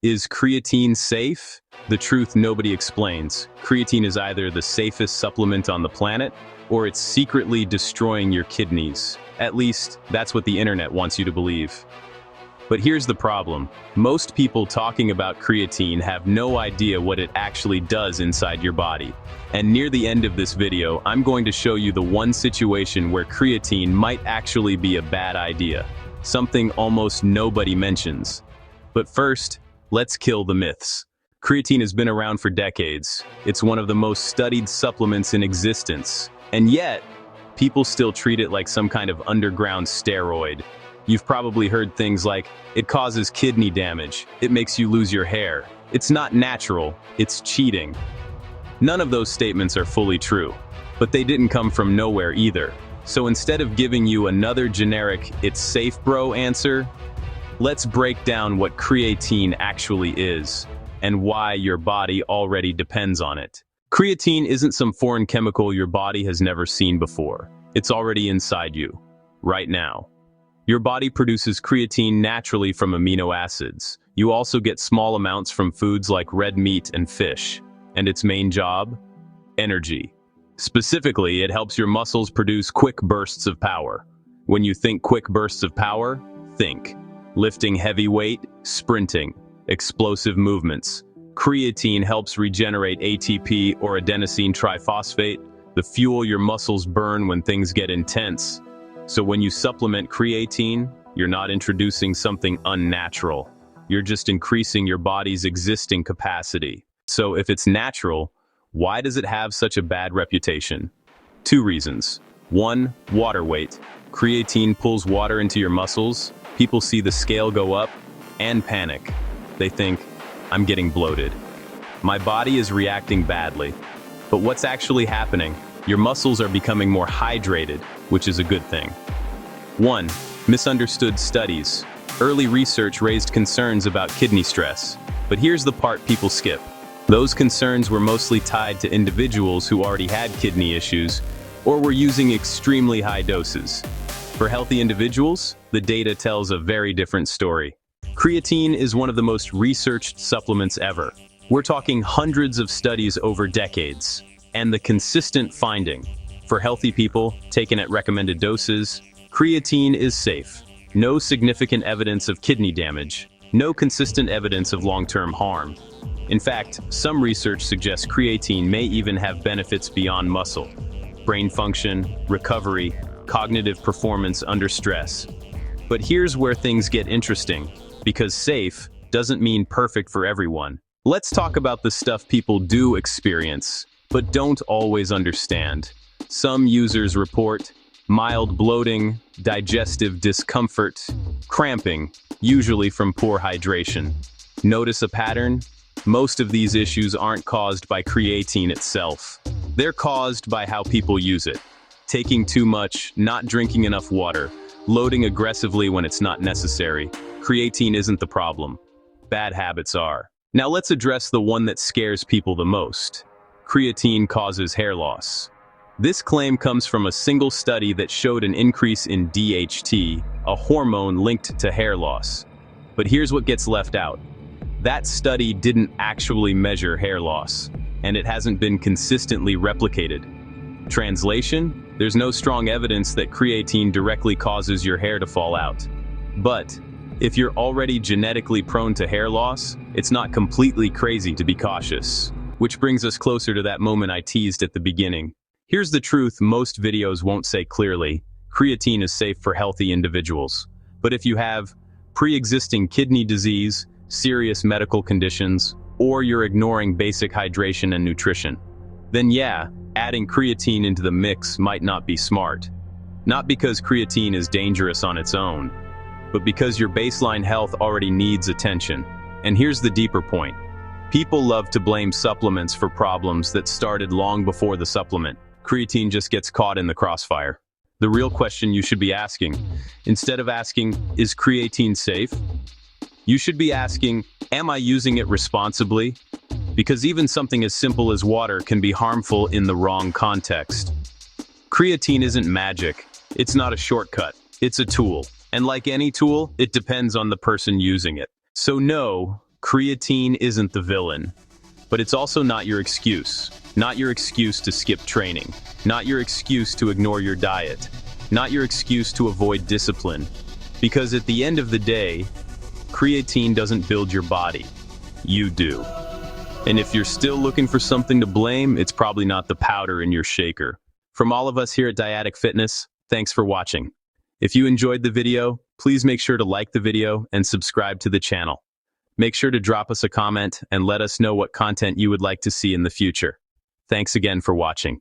Is creatine safe? The truth nobody explains. Creatine is either the safest supplement on the planet, or it's secretly destroying your kidneys. At least, that's what the internet wants you to believe. But here's the problem. Most people talking about creatine have no idea what it actually does inside your body. And near the end of this video, I'm going to show you the one situation where creatine might actually be a bad idea. Something almost nobody mentions. But first, let's kill the myths. Creatine has been around for decades. It's one of the most studied supplements in existence. And yet, people still treat it like some kind of underground steroid. You've probably heard things like, it causes kidney damage, it makes you lose your hair. It's not natural, it's cheating. None of those statements are fully true, but they didn't come from nowhere either. So instead of giving you another generic, it's safe bro answer, let's break down what creatine actually is, and why your body already depends on it. Creatine isn't some foreign chemical your body has never seen before. It's already inside you, right now. Your body produces creatine naturally from amino acids. You also get small amounts from foods like red meat and fish. And its main job? Energy. Specifically, it helps your muscles produce quick bursts of power. When you think quick bursts of power, think lifting heavy weight, sprinting, explosive movements. Creatine helps regenerate ATP or adenosine triphosphate, the fuel your muscles burn when things get intense. So when you supplement creatine, you're not introducing something unnatural. You're just increasing your body's existing capacity. So if it's natural, why does it have such a bad reputation? Two reasons. One, water weight. Creatine pulls water into your muscles. People see the scale go up and panic. They think, I'm getting bloated. My body is reacting badly. But what's actually happening? Your muscles are becoming more hydrated, which is a good thing. 1. Misunderstood studies. Early research raised concerns about kidney stress. But here's the part people skip. Those concerns were mostly tied to individuals who already had kidney issues or were using extremely high doses. For healthy individuals, the data tells a very different story. Creatine is one of the most researched supplements ever. We're talking hundreds of studies over decades. And the consistent finding, for healthy people taken at recommended doses, creatine is safe. No significant evidence of kidney damage. No consistent evidence of long-term harm. In fact, some research suggests creatine may even have benefits beyond muscle. Brain function, recovery, cognitive performance under stress. But here's where things get interesting, because safe doesn't mean perfect for everyone. Let's talk about the stuff people do experience, but don't always understand. Some users report mild bloating, digestive discomfort, cramping, usually from poor hydration. Notice a pattern? Most of these issues aren't caused by creatine itself. They're caused by how people use it. Taking too much, not drinking enough water, loading aggressively when it's not necessary. Creatine isn't the problem. Bad habits are. Now let's address the one that scares people the most. Creatine causes hair loss. This claim comes from a single study that showed an increase in DHT, a hormone linked to hair loss. But here's what gets left out. That study didn't actually measure hair loss, and it hasn't been consistently replicated. Translation? There's no strong evidence that creatine directly causes your hair to fall out. But if you're already genetically prone to hair loss, it's not completely crazy to be cautious. Which brings us closer to that moment I teased at the beginning. Here's the truth most videos won't say clearly. Creatine is safe for healthy individuals. But if you have pre-existing kidney disease, serious medical conditions, or you're ignoring basic hydration and nutrition, then yeah, adding creatine into the mix might not be smart. Not because creatine is dangerous on its own, but because your baseline health already needs attention. And here's the deeper point. People love to blame supplements for problems that started long before the supplement. Creatine just gets caught in the crossfire. The real question you should be asking, instead of asking, is creatine safe? You should be asking, am I using it responsibly? Because even something as simple as water can be harmful in the wrong context. Creatine isn't magic. It's not a shortcut. It's a tool. And like any tool, it depends on the person using it. So no, Creatine isn't the villain, but it's also not your excuse. Not your excuse to skip training. Not your excuse to ignore your diet. Not your excuse to avoid discipline. Because at the end of the day, creatine doesn't build your body. You do. And if you're still looking for something to blame, it's probably not the powder in your shaker. From all of us here at Dyadic Fitness, thanks for watching. If you enjoyed the video, please make sure to like the video and subscribe to the channel. Make sure to drop us a comment and let us know what content you would like to see in the future. Thanks again for watching.